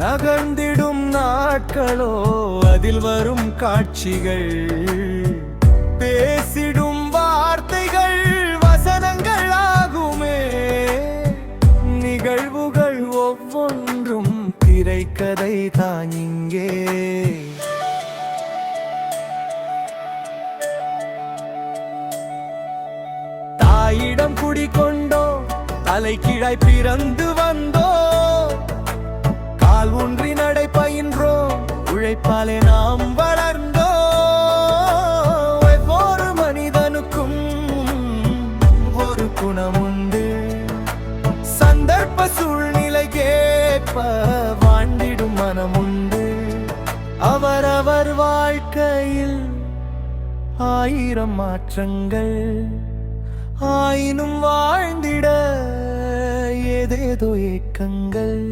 நகர்ந்திடும் நாட்களோ அதில் வரும் காட்சிகள். பேசிடும் வார்த்தைகள் வசனங்கள் ஆகுமே. நிகழ்வுகள் ஒவ்வொன்றும் திரைக்கதை தான் இங்கே. தாயிடம் குடிக்கொண்டோ தலைகீழாய் பிறந்து வந்தோ. கால் ஊன்றி நடை பயின்றோம், உழைப்பாலே நாம் வளர்ந்தோ. ஒவ்வொரு மனிதனுக்கும் ஒரு குணமுண்டு. சந்தர்ப்ப சூழ்நிலைக்கேற்ப வாழ்ந்திடும் மனமுண்டு. அவரவர் வாழ்க்கையில் 1000 மாற்றங்கள். ஆயினும் வாழ்ந்திட ஏதேதோ ஏக்கங்கள்.